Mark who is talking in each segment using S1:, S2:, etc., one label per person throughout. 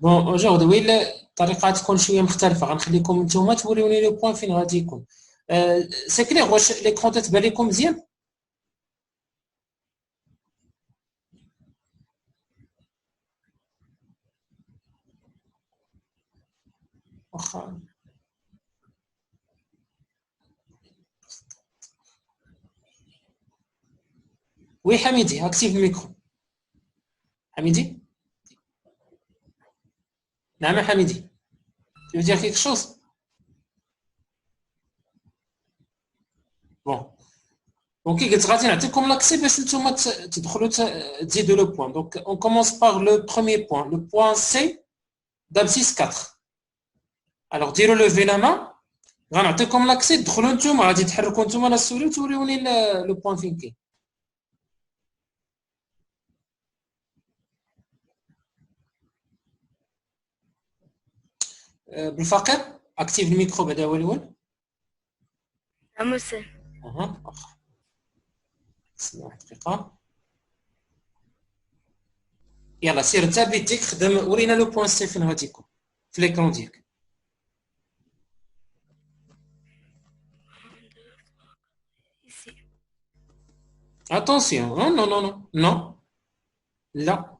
S1: بون اجوردي الطريقه تكون شويه مختلفه، غنخليكم نتوما توريوني لو بوين فين غادي يكون. سي كليغ واش ليكرون تتبان لكم مزيان؟ واخا وي حميدي اكتيف الميكرو. حميدي نعم يا حميدي، tu veux dire quelque chose؟ بون دونك كي قلت غادي نعطيكم لاكسي باش نتوما تدخلوا تزيدوا لو بوين. دونك اون كومونس باغ لو بروميير بوين، لو بوين سي d'abscisse 4. الوغ ديروا لوفي لا مان، غنعطيكم لاكسي تدخلوا نتوما، غادي تحركوا نتوما لا السوري وتوريوني لو بوين فين كاين. بالفقير اكتيف الميكرو بعدا هو الاول.
S2: نعم أستاذ.
S1: اها واخا استنى واحد دقيقه. يلا سير انت بيديك خدم، ورينا لو بوين سي فين غادي يكون في ليكرون ديالك.
S2: Ici.
S1: اتونسيون نو نو نو نو لا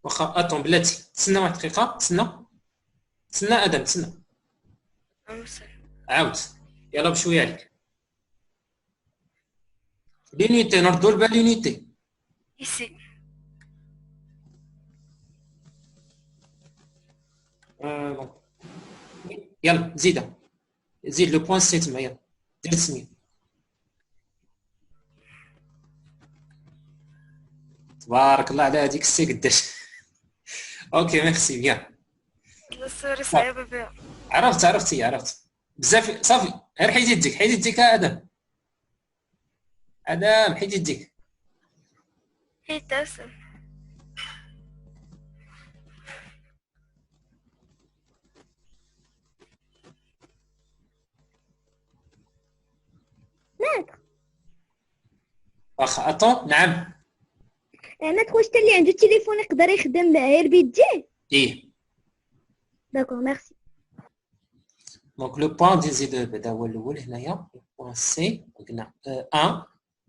S1: واخا اتون بلاتي تسنى واحد دقيقه، تسنى ادم تسنى.
S2: نعم أستاذ.
S1: عاود يلا بشويه عليك. لونيتي نردو البال لونيتي.
S2: Ici.
S1: دونك يلا زيدها، زيد لو بوين سي تما، يلا دير السميه. تبارك الله على هذيك السي قداش. اوكي ميرسي بيان.
S2: الصورة صعيبة بها.
S1: عرفت بزاف صافي. غير حيد يديك يا ادم، حيد يديك.
S2: حيت أستاذ.
S1: واخا اتون نعم.
S3: انا واش حتى اللي عنده التليفون يقدر يخدم غير بيديه؟
S1: ايه
S3: داكور ميرسي.
S1: دونك لو بوين دي زيد بعدا هو الاول هنايا، بوين سي قلنا 1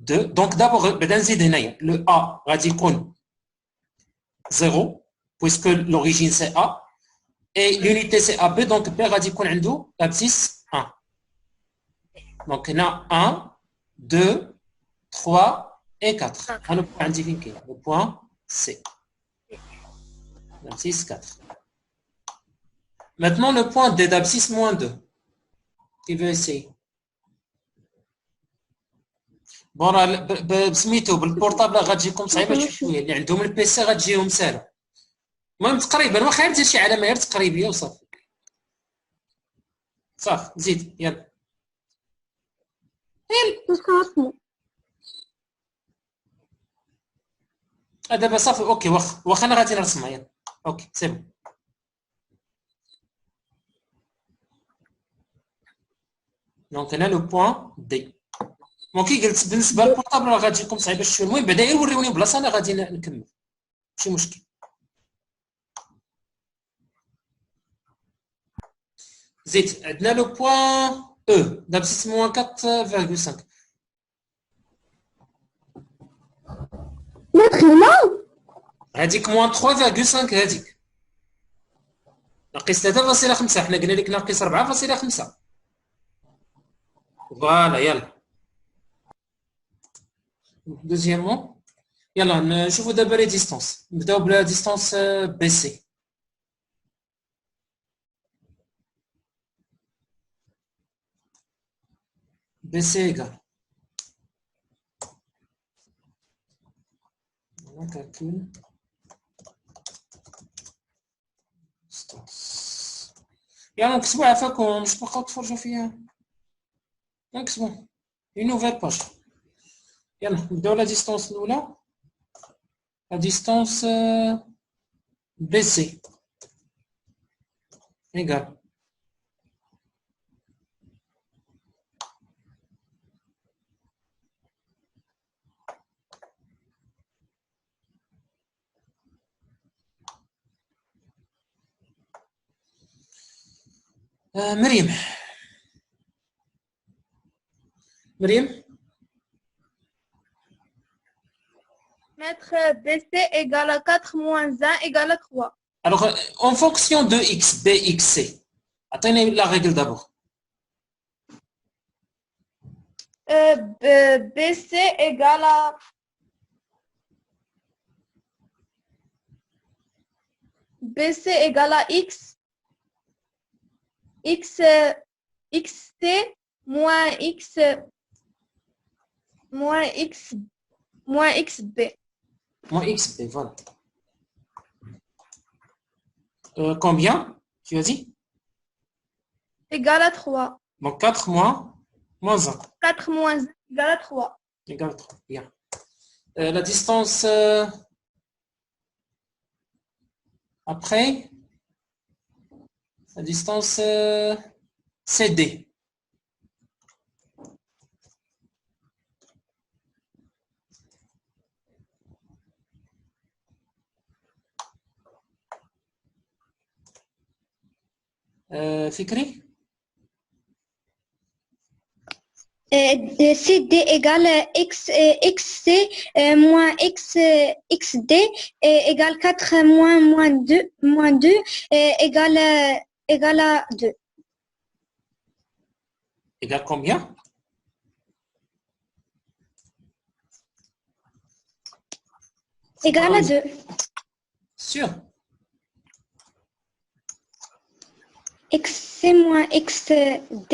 S1: 2. دونك دابور بعدا نزيد هنايا لو ا غادي يكون 0 puisque l'origine c'est A et l'unité c'est AB, donc B غادي يكون عنده abscisse 1. donc هنا 1 2 3 et 4. هنا البوان عندي فين كاين le point C d'abscisse 4. maintenant le point D d'abscisse moins 2. qui veut essayer؟ بون بسميتو بالبورطابل غتجيكم صعيبه شويه، اللي عندهم البيسي غتجيهم سهله. المهم تقريبا واخا غير دير شي علامه غير تقريبيه وصافي. صافي زيد يلا. دابا صافي اوكي، واخا انا غادي نرسمها يلا. اوكي سي بون. دونك هنا لو بوين دي. دونك كي قلت بالنسبه للبورطابل راه غتجيكم صعيبه شويه، المهم بعدا غير وريوني بلاصه انا غادي نكمل ماشي مشكل. زيد عندنا لو بوين او d'abscisse moins 4,5.
S3: مدخل هنا
S1: هذيك موان 3,5 هذيك ناقص 3.5. حنا قلنا لك ناقص 4.5. فوالا يلا دوزيامون. يلا نشوفوا دابا لي ديستونس. نبداو بلا ديستونس بي سي. بي سي ايكال calcul distance. يلا نكتبوا عفاكم مش تبقاو تفرجوا فيها، نكتبوا une nouvelle page. يلا نبداو لا ديستونس الاولى، لا ديستونس بي سي ايكال مريم. مريم.
S4: Maître, BC égale à 4 moins 1 égale à 3.
S1: Alors, en fonction de x, b, x, c. Attendez la règle d'abord.
S4: BC égale à... BC égale à X. XT moins X... Moins X... Moins XB.
S1: Moins x, b, voilà. Combien, tu as dit?
S4: Égale à 3.
S1: Donc 4 moins 1.
S4: 4 moins 1 égale à 3.
S1: Égale 3. Bien. La distance après, la distance CD. Fikri?
S3: CD égale XC moins XD égale 4 moins 2 égale à 2.
S1: Égale combien?
S3: Égale à 2.
S1: Sûr.
S3: XC moins XD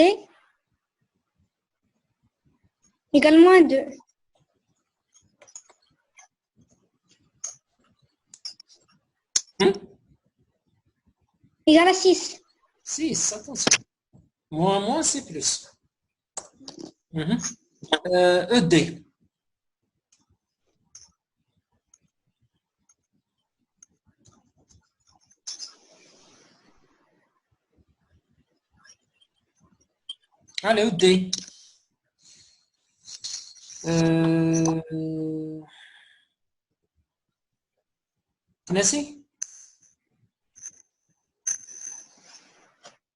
S3: égale moins 2. Égale à 6.
S1: 6, attention. Moins, c'est plus. ED. Allez, ED. Nassi?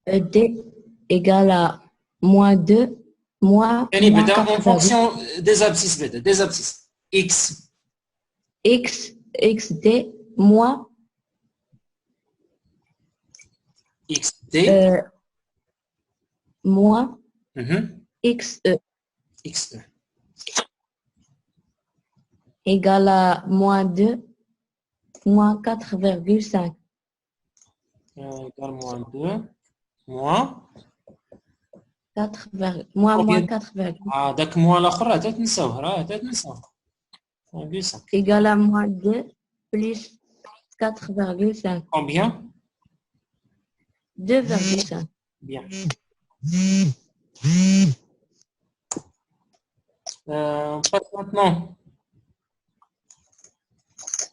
S5: D égale à moins 2, moins
S1: En
S5: 4,
S1: fonction des abscisses, des abscisses. X.
S5: X, XD, moins
S1: XD.
S5: Moins XE
S1: XE.
S5: égale à moins 2, moins 4,5.
S1: Égale moins 2, moins
S5: 4, moins 4,5.
S1: Ah, داك moins الآخر تنساوه راه تنساوه.
S5: Égale à moins 2 plus 4,5.
S1: Combien?
S5: 2,5.
S1: Bien. On passe maintenant.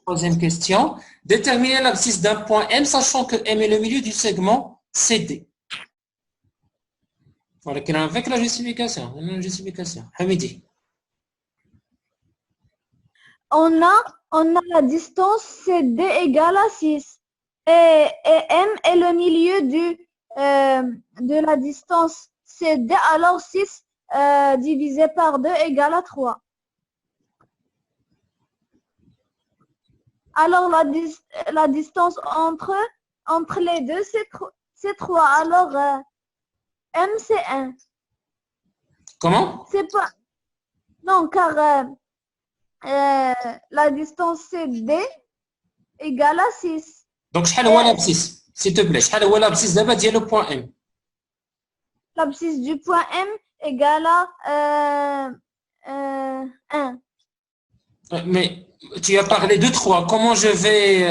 S1: Troisième question. Déterminer l'abscisse d'un point M, sachant que M est le milieu du segment CD. Voilà, avec la justification. Hamidi.
S4: On a la distance CD égale à 6. Et M est le milieu de la distance CD, alors 6 divisé par 2 égale à 3. Alors la distance entre les deux, c'est 3. Alors M, c'est 1.
S1: Comment?
S4: C'est pas... Non, car la distance CD égale à 6.
S1: Donc, شحال هو l'abscisse? S'il te plaît, شحال هو l'abscisse دابا ديال le point M?
S4: L'abscisse du point M égale à 1.
S1: Mais tu as parlé de 3. Comment je vais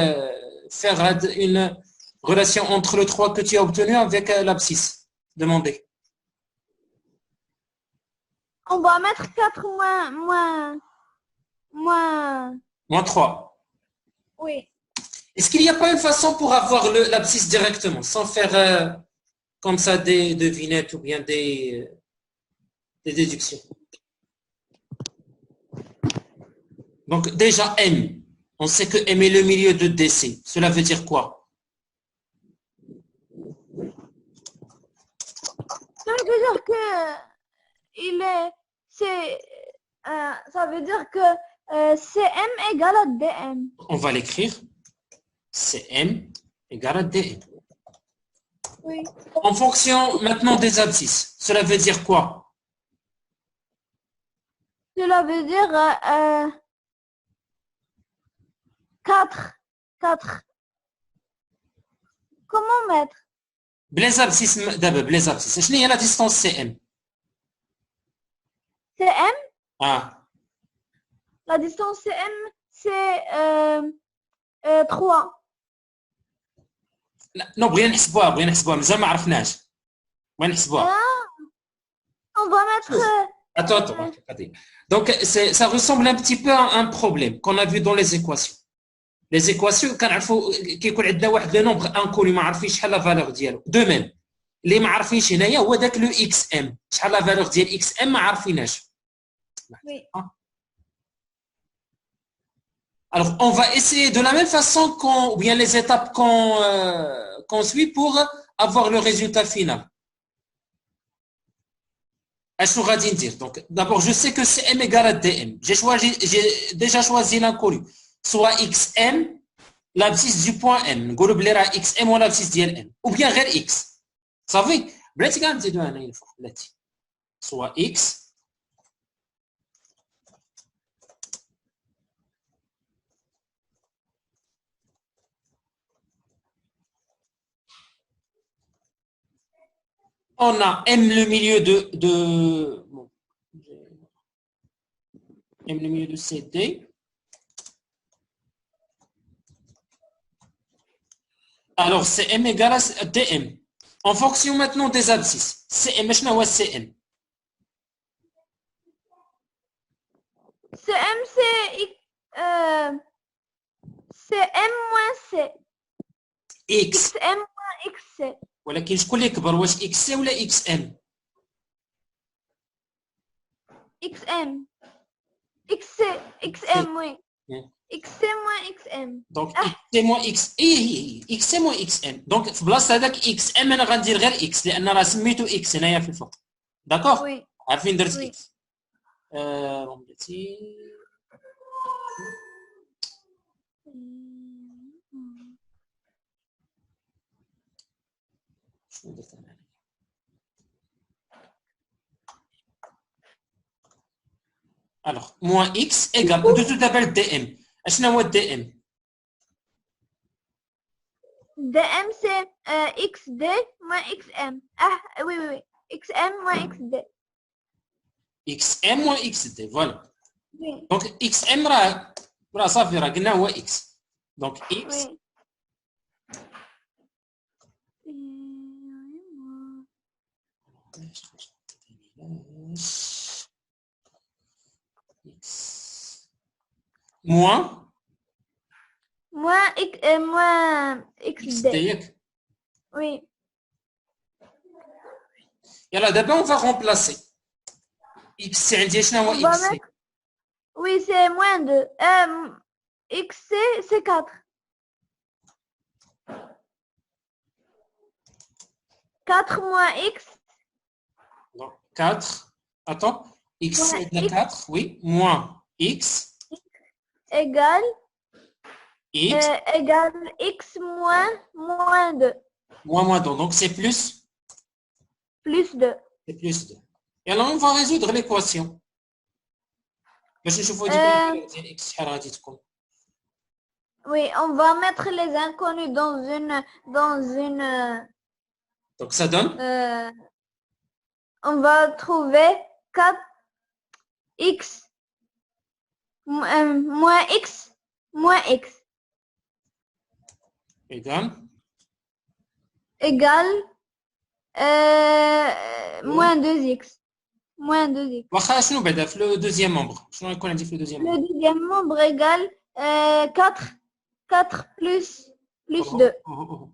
S1: faire une relation entre le 3 que tu as obtenu avec l'abscisse? Demandez.
S4: On va mettre 4
S1: Moins 3.
S4: Oui.
S1: Est-ce qu'il n'y a pas une façon pour avoir l'abscisse directement, sans faire comme ça des devinettes ou bien des déductions? Donc déjà M, on sait que M est le milieu de DC. Cela veut dire quoi?
S4: Ça veut dire que il est, c'est, ça veut dire que CM égale à DM.
S1: On va l'écrire. CM égale à DM.
S4: Oui.
S1: En fonction maintenant des abscisses, cela veut dire quoi?
S4: Cela veut dire 4. Comment mettre?
S1: بلا abscisses d'abord, بلا abscisses. شنو هي la distance CM?
S4: CM,
S1: Ah,
S4: la distance CM, c'est 3.
S1: لا نو بغينا نحسبوها مازال ما عرفناش. بغينا نحسبوها.
S4: On va mettre...
S1: Attends. Donc, ça ressemble un petit peu à un problème qu'on a vu dans les équations. Les équations, كنعرفوا كيكون عندنا واحد لو نومبر انكوني ما عارفين شحال لا فالور ديالو. دو ميم اللي ما عارفينش هنايا هو داك لو اكس ام، شحال لا فالور ديال اكس ام ما عارفيناش.
S4: Oui.
S1: Alors, on va essayer de la même façon ou bien les étapes qu'on suit pour avoir le résultat final. Est-ce qu'on va dire? Donc, d'abord, je sais que CM égale à DM. J'ai déjà choisi l'inconnu. Soit XM, l'abscisse du point M. نقولوا بلي راه XM ou l'abscisse ديال M. Ou bien غير X. صافي؟ بلاتي كاع نزيدو هنايا الفوق بلاتي. Soit X. On a M le milieu bon, M le milieu de CD. Alors, CM égale à DM. En fonction maintenant des abscisses. CM, شنو هو CM?
S4: CM, c'est M moins C.
S1: X.
S4: XM moins XC.
S1: ولكن شكون اللي كبر؟ واش XC ولا XM؟
S4: XM. XM, oui. XC moins XM.
S1: Donc, XC moins X. XC moins XM. Donc, في بلاصه هذاك XM انا غندير غير X لان راه سميتو X هنايا في الفوق. داكوغ؟
S4: Oui.
S1: عارفين درت
S4: Oui.
S1: X. بلاتي. شنو درت انا؟ Alors, moins X égale. ندوزو دابا للدي اشنو هو الدي ام؟
S4: DM, c'est XD moins XM. Ah, oui. XM moins XD.
S1: XM moins XD, voilà.
S4: Oui.
S1: Donc, XM راه صافي راه قلنا هو X. Donc, X.
S4: Oui.
S1: X. Moins
S4: Moins XD.
S1: ياك.
S4: Oui.
S1: يلا دابا on va remplacer. X عندي شنو هو
S4: On va
S1: X؟
S4: mettre... Oui, c'est moins 2. XC, c'est 4. 4 moins X
S1: Donc, 4. Attends. X
S4: Moins
S1: égale
S4: X.
S1: 4, oui. Moins X.
S4: égale
S1: X.
S4: égale X moins 2.
S1: Moins 2. Donc, c'est plus.
S4: Plus 2.
S1: C'est plus 2. Et alors, on va résoudre l'équation. باش نشوفوا ديال X شحال غادي تكون.
S4: Oui, on va mettre les inconnus dans une
S1: Donc, ça donne.
S4: On va trouver 4 X moins X moins X égale moins 2X. Moins 2X.
S1: واخا شنو بعدا في لو دوزيام مومبر؟ شنو غيكون عندي في لو دوزيام
S4: Le
S1: مومبر؟
S4: deuxième membre égale 4 plus 2.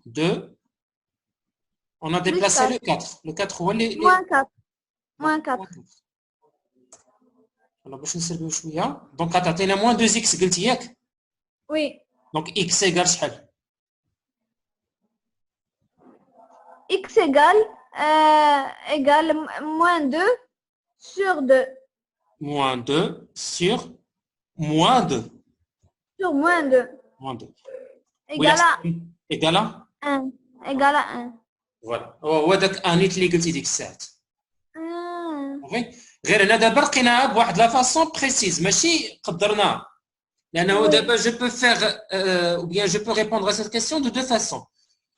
S1: 2. On a déplacé le 4. Le 4 هو اللي
S4: Moins 4. Moins 4.
S1: alors باش نسربيو شويه دونك غتعطينا moins 2x قلتي ياك؟
S4: Oui.
S1: دونك x égale شحال؟
S4: X égale égale moins 2 sur 2.
S1: Moins 2 sur moins 2.
S4: Sur moins 2.
S1: Moins 2.
S4: Égale à
S1: Égal à
S4: 1. Égale à 1.
S1: فوالا هو داك انيت اللي قلتي ديك الساعات صافي غير هنا دابا لقيناها بواحد لا فاسون بريسيز ماشي قدرناها لانه دابا je peux faire ou bien je peux répondre à cette question de deux façons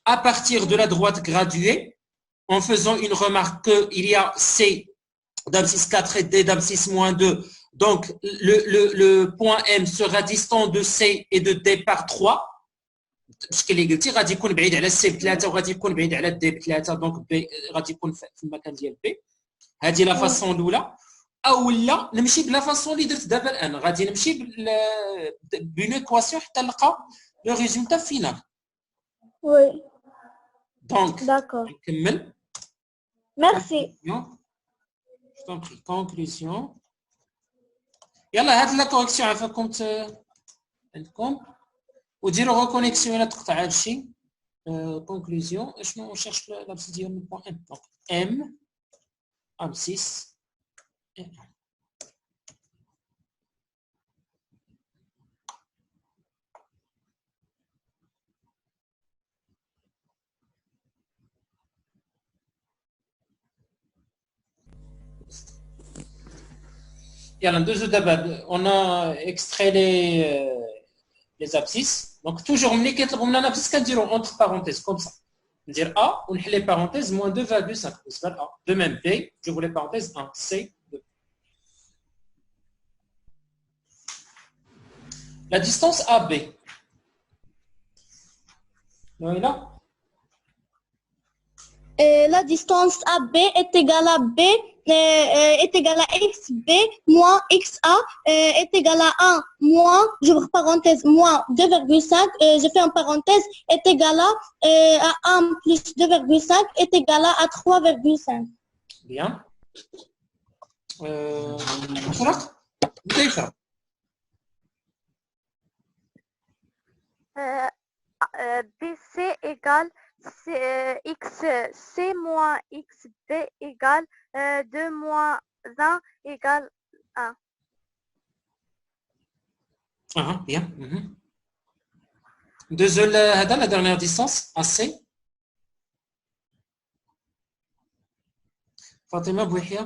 S1: à partir de la droite graduée en faisant une remarque qu'il y a C d'abscisse 4 et D d'abscisse moins 2 donc le point M sera distant de C et de D par 3 الشكل اللي قلتي غادي يكون بعيد على السي ب3 وغادي يكون بعيد على الدي ب3 دونك بي غادي يكون في المكان ديال بي هذه لا فاسون الاولى او لا نمشي بلا فاسون اللي درت دابا الان غادي نمشي بون ايكواسيون حتى نلقى لو ريزولتا فينال
S4: وي
S1: دونك
S4: داكور
S1: نكمل
S4: ميرسي
S1: كونكلوزيون يلا هاد لا كوريكسيون عافاكم عندكم وديروا ريكونيكسيون الى تقطع هادشي كونكلوزيون شنو نشيرش لابسيس ديال البوان ام دونك ام ابسيس يلا ندوزو دابا on a extrait les abscisses donc toujours ملي كيطلبوا منا الابسيس كنديروا entre parenthèses comme ça ندير A ونحل les parenthèses moins 2,5 بالنسبه ل A de même B j'ouvre les parenthèses 1 C 2 la distance AB là
S3: La distance AB est égale à B est égale à XB moins XA est égale à 1 moins, j'ouvre parenthèse, moins 2,5, je fais en parenthèse, est égale à 1 plus 2,5 est égale à 3,5.
S1: Bien. فرق كيف
S2: BC égale XC moins XB égale 2 moins 1 égale 1.
S1: Bien. Deuxième, هذا la dernière distance AC. Fatima Bouhia.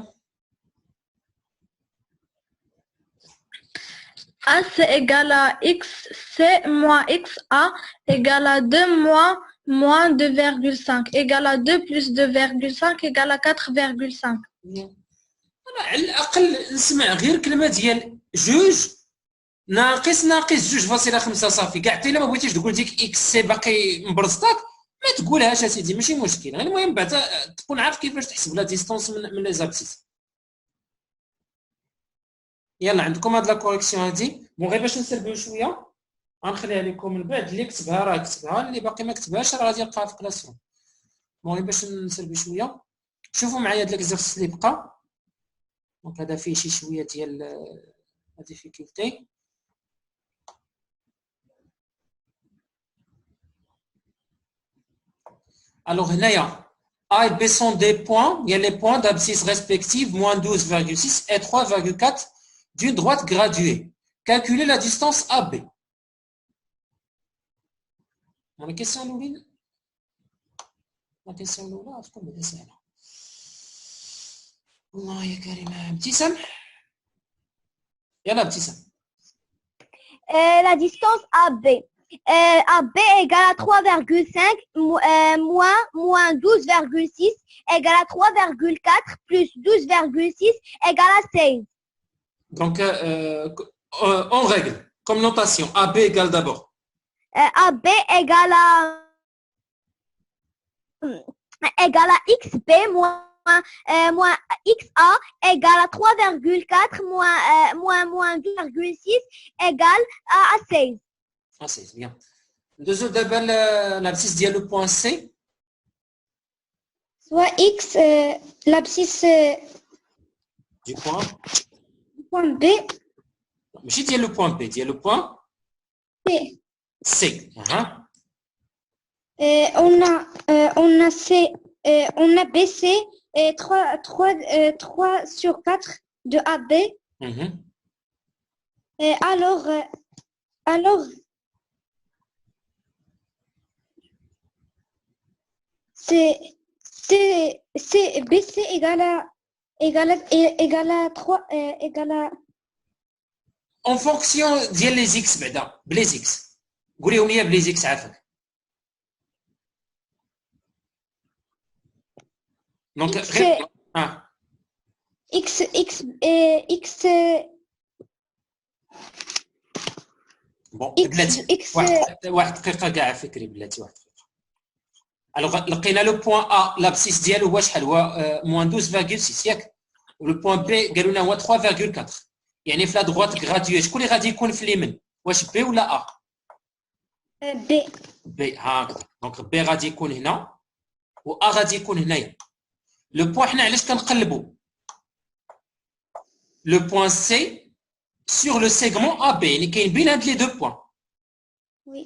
S4: A c'est égal à XC moins XA égale à 2 moins 2,5 égale à 2 plus 2,5 égale à 4,5.
S1: أنا على الأقل نسمع غير كلمة ديال جوج ناقص جوج فاصلة 5 صافي كاع حتى إلا ما بغيتيش تقول ديك إكس سي باقي مبرزطاك ما تقولهاش أسيدي ماشي مشكل المهم بعد تكون عارف كيفاش تحسب لا ديستونس من لي زابسيس. يلا عندكم هاد لا كوريكسيون هادي بون غير باش نسربيو شويه غنخليها لكم من بعد اللي كتبها راه كتبها اللي باقي ما كتبهاش راه غادي يلقاها في كلاسروم. بون غير باش نسربيو شويه شوفوا معايا هاد ليكزرسيس اللي بقى دونك هذا فيه شي شويه ديال لا ديفيكولتي. Alors هنايا A et B sont des points, il y a les points d'abscisse respectives moins 12,6 et 3,4 d'une droite graduée. Calculez la distance AB. La question الأولى تكون بدها سهلة. الله يا كريمة. ابتسام. يلا ابتسام.
S3: La distance AB. AB égale à 3,5 moins 12,6 égale à 3,4 plus 12,6 égale à 16.
S1: Donc, on règle comme notation. AB égale d'abord.
S3: AB égale à XB moins XA égale à 3,4 moins 2,6 égale à 16.
S1: Ah, c'est bien. Deuxième d'abord l'abscisse ديال le point C.
S3: Soit X, l'abscisse
S1: Du point.
S3: point B.
S1: ماشي ديال le point B, ديال le point
S3: B.
S1: C.
S3: On a C on a BC et 3 sur 4 de AB. Et alors, c'est BC égale à 3 égale à
S1: En fonction ديال les x بعدا بليز x قوليهم لي بليز x عافاك دونك غير
S3: X
S1: بون
S3: X
S1: بلاتي
S3: X
S1: واحد دقيقه كاع فكري بلاتي واحد دقيقه الوغ لقينا لو بوين ا لابسيس ديالو هو شحال هو موان 12.6 ياك ولو بوين بي قالوا لنا هو 3.4 يعني في لا دغوات غراديو شكون اللي غادي يكون في اليمين واش بي ولا ا بي هاكا دونك بي غادي يكون هنا و ا غادي يكون هنايا لو بوين حنا علاش كنقلبوا لو بوين سي sur le segment AB يعني كاين بين هاد لي دو بوين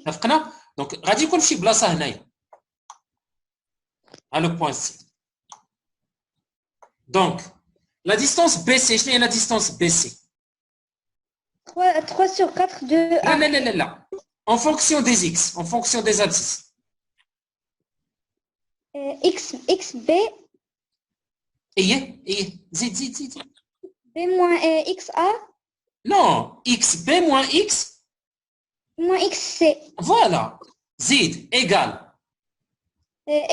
S1: اتفقنا دونك غادي يكون فشي بلاصه هنايا ها لو بوين سي دونك لا ديستانس بي سي شنو هي لا ديستانس بي سي
S3: 3 sur 4 de
S1: لا لا لا لا en fonction des x en fonction des abscisses
S3: XB
S1: ايه زيد
S3: B moins XA
S1: non xb moins x
S3: moins XC
S1: voilà زيد égale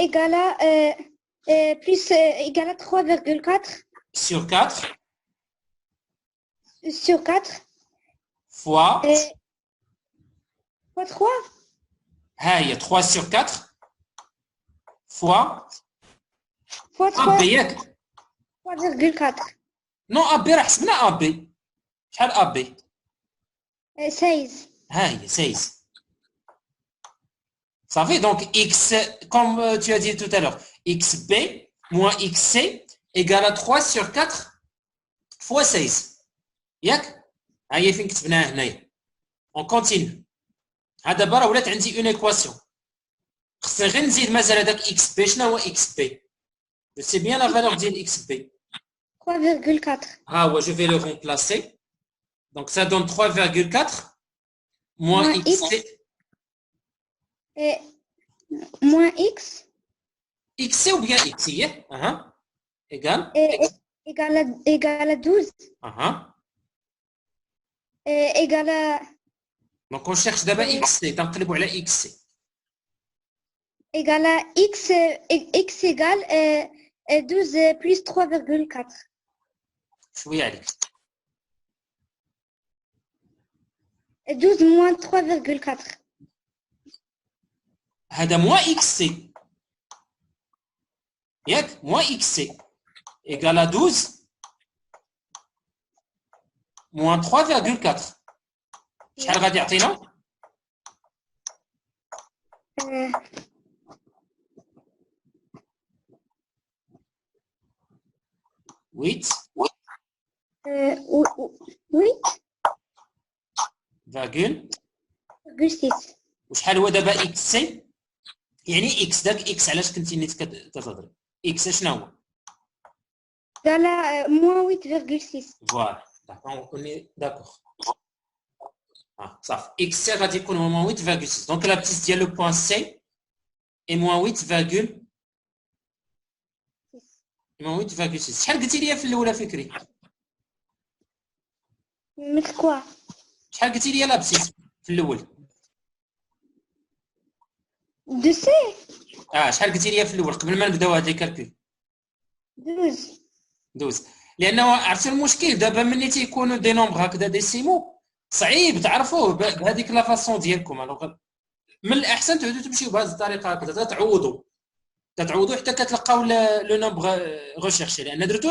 S3: égale à plus égale à 3,4
S1: sur 4
S3: sur 4
S1: fois
S3: fois 3
S1: هاي 3 sur 4 fois
S3: fois 3
S1: AB ياك
S3: 3,4
S1: نو AB راه حسبنا AB شحال AB
S3: 16
S1: هاي 16 صافي دونك x comme tu as dit tout à l'heure xb moins xc égale à 3 sur 4 fois 16 ياك ها هي فين كتبناها هنايا اون كونتينيو ها دابا راه ولات عندي اون ايكواسيون خصني غير نزيد مازال هذاك اكس بي شنو هو اكس بي جو سي بيان لا فالور ديال اكس بي
S3: 3,4
S1: ها هو جو في لو رومبلاسي دونك ça donne 3,4 moins
S3: Moins
S1: xc
S3: et moins X
S1: xc ou bien x هي اها égal
S3: égale à 12
S1: اها
S3: égale à
S1: دونك on cherche دابا xc تنقلبوا على xc
S3: égale à X égale 12 plus 3,4
S1: شويه عليك
S3: 12 moins 3,4
S1: هذا moins xc ياك moins xc égal à 12 moins 3,4 شحال غادي يعطينا 8
S3: oui
S1: فاغول
S3: 6
S1: وشحال هو دابا اكس سي يعني اكس داك اكس علاش كنتي نيت كتهضري اكس شنو هو
S3: égale à moins 8,6
S1: فوالا اون اي داكور صافي اكس سي غادي يكون هو موان 8.6 دونك لا بتيس ديال لو بوين سي اي موان 8.6 شحال قلتي لي في الاولى فكري
S3: مثل quoi
S1: شحال قلتي لي لابسيس في الاول
S3: de C
S1: شحال قلتي لي في الاول قبل ما نبداو هاد لي كالكول
S3: 12
S1: دوز لانه عرفتي المشكل دابا ملي تيكونوا دي نومبر هكذا ديسيمو صعيب تعرفوه بهذيك لا فاصون ديالكم الوغ من الاحسن تعودوا تمشيو بهذه الطريقه هكذا تتعوضوا حتى كتلقاو لو نومبر ريشيرشي لان درتو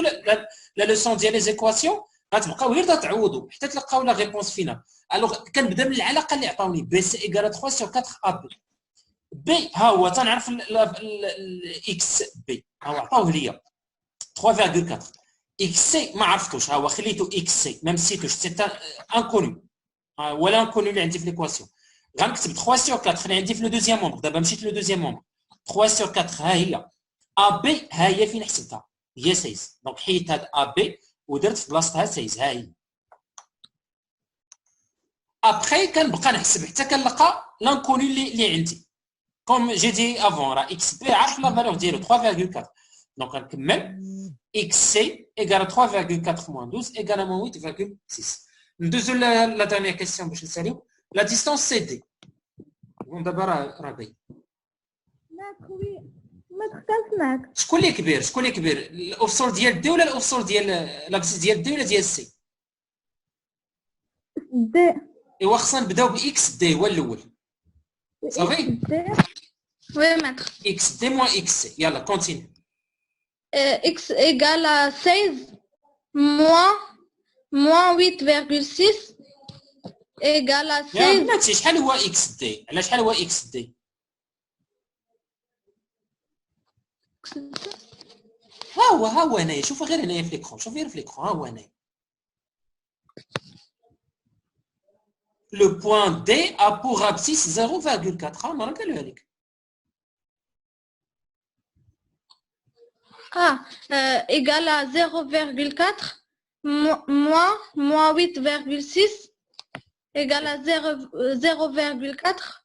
S1: لا لوسون ديال لي زيكواسيون غتبقاو غير تعوضوا حتى تلقاو لا ريبونس فينال الوغ كنبدا من العلاقه اللي عطاوني بي سي ايكال 3 sur 4 ا بي ها هو تنعرف اكس بي ها هو عطاوه ليا 3,4 اكس سي ما عرفتوش ها هو خليته اكس سي ما مسيتوش سي انكوني ولا انكوني اللي عندي في ليكواسيون غنكتب 3 sur 4 اللي عندي في لو دوزيام مومبر دابا مشيت لو دوزيام مومبر 3 sur 4 ها هي ا بي ها هي فين حسبتها هي 16 دونك حيدت هاد ا بي ودرت في بلاصتها 16 ها هي ابخي كنبقى نحسب حتى كنلقى لانكوني اللي عندي كوم جي دي افون راه اكس بي عارف لا فالور ديالو 3.4 دونك غنكمل اكس سي ايكال 3.4 موان 12 ايكال موان 8.6 ندوزو لا دانيير كيسيون باش نساليو لا ديستونس سي دي دابا راه باين
S4: معك وي ما تختلف معك.
S1: شكون اللي كبير الاوفسور ديال دي ولا الاوفسور ديال لابسيس ديال دي ولا ديال سي
S4: دي
S1: ايوا خصنا نبداو باكس دي هو الاول صافي
S4: دي
S6: Oui, maître.
S1: اكس دي موان اكس سي يلا كونتيني
S6: X égale à 16 moins 8,6 égale à
S1: يا
S6: 16.
S1: بناتي شحال هو اكس دي على شحال هو اكس دي ها هو هنايا شوفوا غير هنايا في ليكرون شوف غير في ليكرون ها هو هنايا لو بوين دي ا بور ابسيس 0.4 ها انا قالوها لك
S6: Égale à 0,4 moins 8,6 égale à 0,4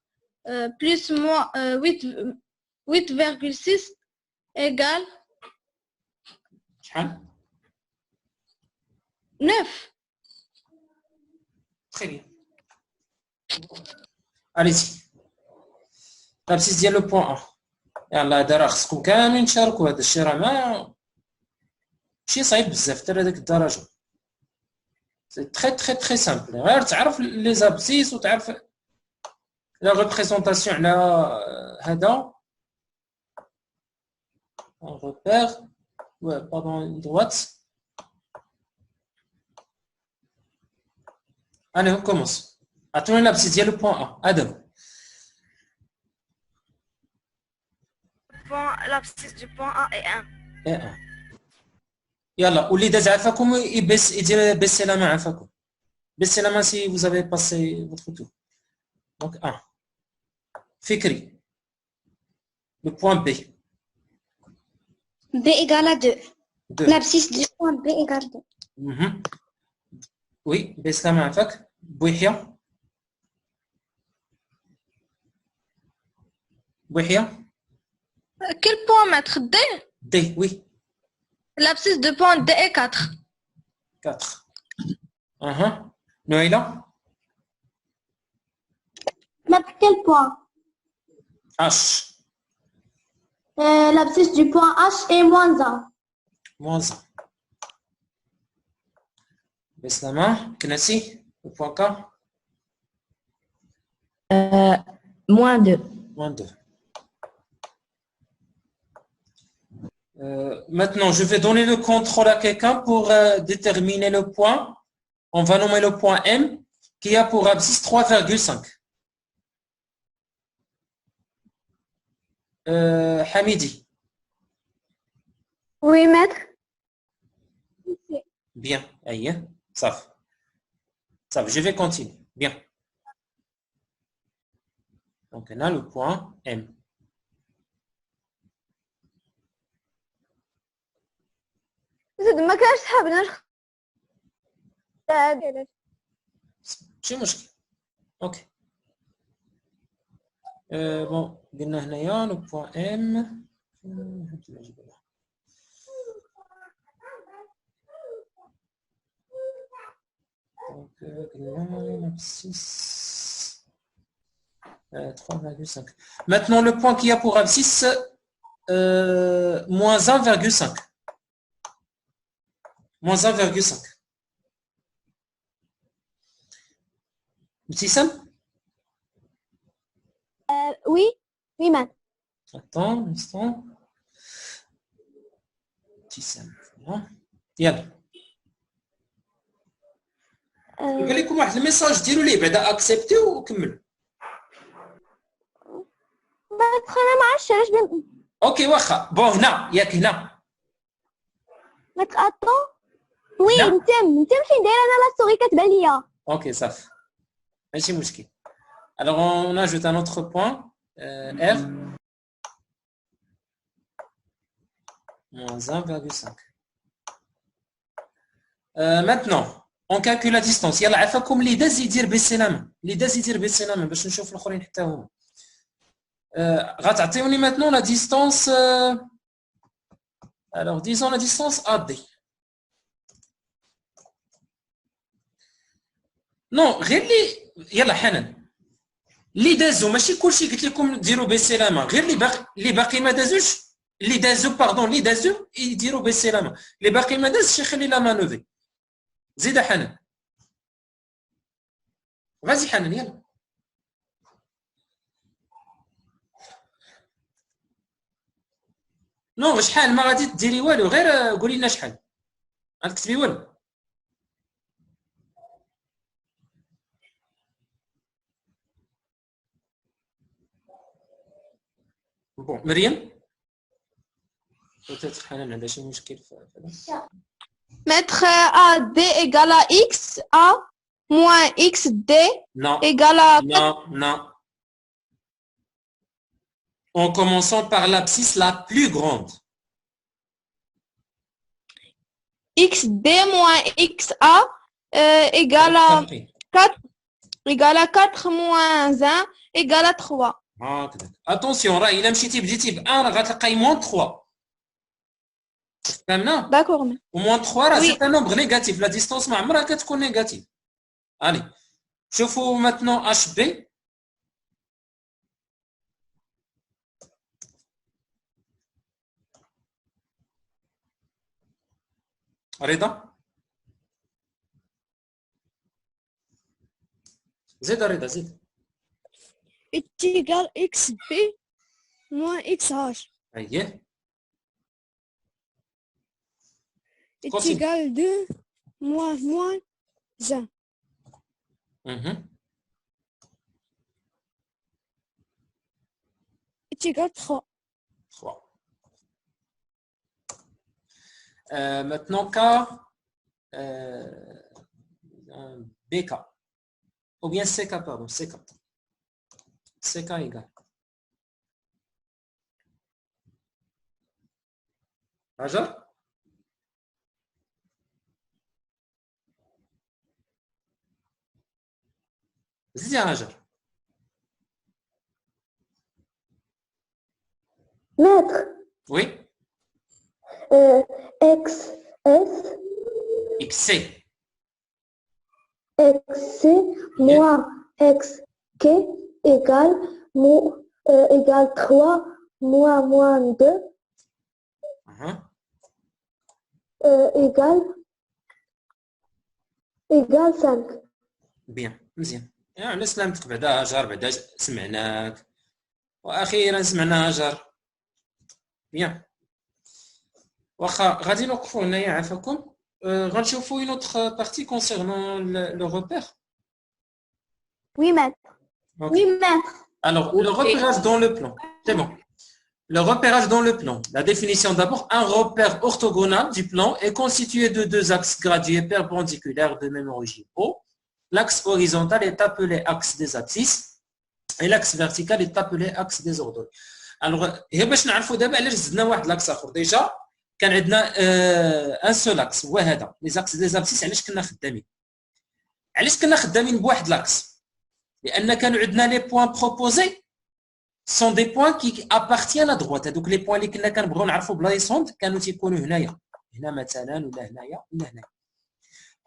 S6: plus moins 8,6 égale
S1: شحال
S6: 9.
S1: Très bien. Allez-y. l'abscisse ديال لو بوين ا يلاه هذا راه خصكم كاملين تشاركوا هذا الشيء راه ماشي صعيب بزاف حتى لهذيك الدرجه سي تري سامبل غير تعرف لي زابسيس وتعرف لا ريبريزونطاسيون على هذا un repère ouais pardon une droite allez on commence عطوني l'abscisse ديال لو بوين ا ادم
S2: L'abscisse du point A est 1.
S1: ايه اه يلا واللي داز عفاكم يبس يدير بيسي لا مان عفاكم بيسي لا مان سي vous avez passé votre tour donc 1 فكري le point B
S3: B égale à 2.
S1: 2
S3: L'abscisse du point B égale 2.
S1: oui بيس لا مان عفاك بويحية بويحية
S6: Quel point mettre D?
S1: D oui
S6: L'abscisse de point D est 4.
S1: 4 نويلة
S3: Mettre quel point?
S1: H
S3: L'abscisse du point H est -1.
S1: moins 1 بيس لا مان كناسي le point K
S5: Moins 2.
S1: moins 2 maintenant, je vais donner le contrôle à quelqu'un pour déterminer le point. On va nommer le point M qui a pour abscisse 3,5. Hamidi.
S4: Oui, maître.
S1: Bien. Aïe. Ça va. Je vais continuer. Bien. Donc, on a le point M.
S4: ما كانش صحابنا
S1: ماشي مشكل. اوكي. بون قلنا هنايا لو بوين ام دونك قلنا l'abscisse 3,5. Maintenant le point qui a pour abscisse moins 1,5. moins 1,5. Mtissam?
S3: Oui, oui, maître.
S1: Attends un instant. Mtissam, voilà. يلا. يبان لكم واحد الميساج ديروا ليه بعدا اكسبتي وكملوا.
S3: maître انا ما عرفتش علاش
S1: اوكي واخا بون هنا ياك هنا.
S3: maître attends. Oui,
S1: لا.
S3: نتم فين دايره انا لا سوري كتبان ليا.
S1: اوكي صافي. ماشي مشكل. Alors on ajoute un autre point R moins 1,5. Maintenant, on calcule la distance. يلا عفاكم اللي داز يدير بالسلامة، اللي داز يدير بالسلامة باش نشوف الآخرين حتى هما. غتعطيوني maintenant la distance. Alors, disons la distance AD. Non, غير اللي يلا حنان اللي دازو ماشي كلشي قلت لكم ديروا بالسلامة، غير اللي باقي ما دازوش، اللي دازو باردون اللي دازو يديروا بالسلامة، اللي باقي ما دازش يخلي لا مانوفي. زيد حنان. غازي حنان يلا. نو شحال ما غادي ديري والو، غير قولي لنا شحال. غتكتبي والو. بون مريم. peut-être حنان عندها شي مشكل في هذا.
S6: Mettre AD égale à XA moins XD
S1: Non.
S6: égale à...
S1: Non, non. En commençant par l'abscisse la plus grande.
S6: XD moins XA égale à 4 égale à 4 moins 1 égale à 3.
S1: هكذا. Attention راه إلا مشيتي بديتي ب 1 راه غتلقاي moins 3. فهمنا؟
S6: D'accord.
S1: و moins 3 راه
S6: Oui.
S1: سي ان نومبر نيجاتيف، لا ديستونس ما عمرها كتكون نيجاتيف. الي شوفوا maintenant اش بي. رضا زيد رضا زيد.
S4: est égal XB moins XH
S1: اييه
S4: est
S1: Continue.
S4: égal 2 moins 1 est égal 3.
S1: 3. Maintenant K, BK, ou bien CK, pardon, CK. CK égale. Hajar? زيد يا هاجر.
S3: Maître,
S1: Oui.
S3: XS,
S1: XC.
S3: XC moins XK égale, égale 3 moins 2 égale 5.
S1: بيان مزيان. على سلامتك بعدا هاجر، بعدا سمعناك واخيرا سمعنا هاجر. بيان واخا غادي نوقفوا هنايا عافاكم. غنشوفوا une autre partie concernant le repère.
S2: Oui, maître.
S1: Ok.
S3: Oui, maître.
S1: Alors, le repérage dans le plan. C'est bon. Le repérage dans le plan. La définition d'abord, un repère orthogonal du plan est constitué de deux axes gradués perpendiculaires de même origine O. L'axe horizontal est appelé axe des abscisses et l'axe vertical est appelé axe des ordonnées. Alors, هي باش نعرفوا دابا علاش زدنا واحد لاكس اخر. ديجا كان عندنا ان سول اكس هو هذا لي زاكس دي زابسيس. علاش كنا خدامين؟ علاش كنا خدامين بواحد لاكس؟ لان كانوا عندنا لي بوين بروبوزي سون دي بوين كي ابارتيان ا دروات. هذوك لي بوين اللي كنا كنبغيو نعرفوا بلا يسوند كانوا تيكونوا هنايا، هنا مثلا ولا هنايا ولا هنايا.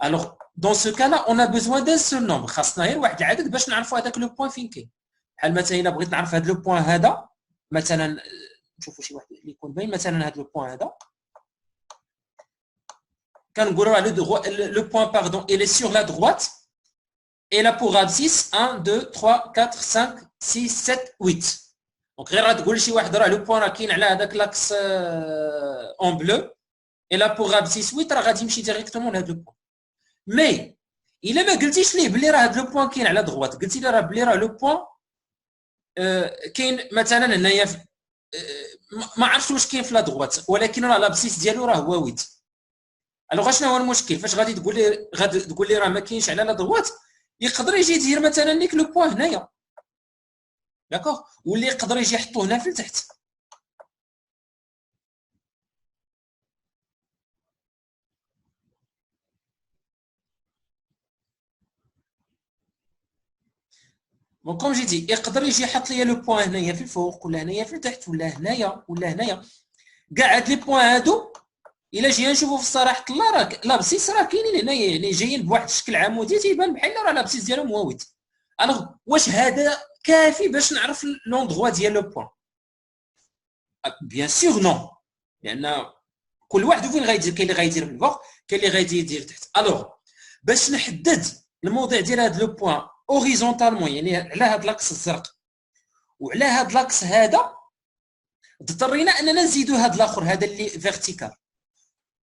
S1: الوغ دون سو كالا اون ا بوزوان دان سول نومبر، خاصنا غير واحد العدد باش نعرفوا هذاك لو بوين فين كاين. بحال مثلا الا بغيت نعرف هذا لو بوين هذا، مثلا نشوفوا شي واحد اللي يكون باين، مثلا هذا لو بوين هذا كنقولوا راه لو بوين باردون il est sur la droite et là pour abscisse 1 2 3 4 5 6 7 8. دونك غير غتقول شي واحد راه لو بوين راه كاين على هذاك لاكس اون بلو et là pour abscisse 8 راه غادي يمشي ديريكتومون لهذا لو بوين. مي الا ما قلتيش ليه بلي راه هذا لو بوين كاين على دغوات، قلتي ليه راه بلي راه لو بوين كاين مثلا هنايا ما عرفتش واش كاين في لا دغوات، ولكن راه لابسيس ديالو راه هو 8. الوغ شنو هو المشكل؟ فاش غادي تقول لي راه ما كاينش على لا دغوات، يقدر يجي يدير مثلا ليك لو بوين هنايا، داكوغ، واللي يقدر يجي يحطو هنا في التحت. دونك كوم جي دي يقدر يجي يحط لي لو بوين هنايا في الفوق ولا هنايا في التحت ولا هنايا ولا هنايا. كاع هاد لي بوين هادو الا جينا نشوفوا في الصراحه الله راه لابسيس راه كاينين هنايا، يعني جايين بواحد الشكل عمودي تيبان بحال راه لابسيس ديالهم مواويت. الوغ واش هذا كافي باش نعرف لوندغوا ديال لو بوين؟ بيان سور نو، لان كل واحد فين غيدير، كاين اللي غيدير بالفوق كاين اللي غيدير يدير تحت. الوغ باش نحدد الموضع ديال هذا لو بوين اوريزونتالمون، يعني على هذا لاكس الزرق وعلى هذا لاكس هذا، اضطرينا اننا نزيدوا هذا الاخر هذا اللي فيرتيكال.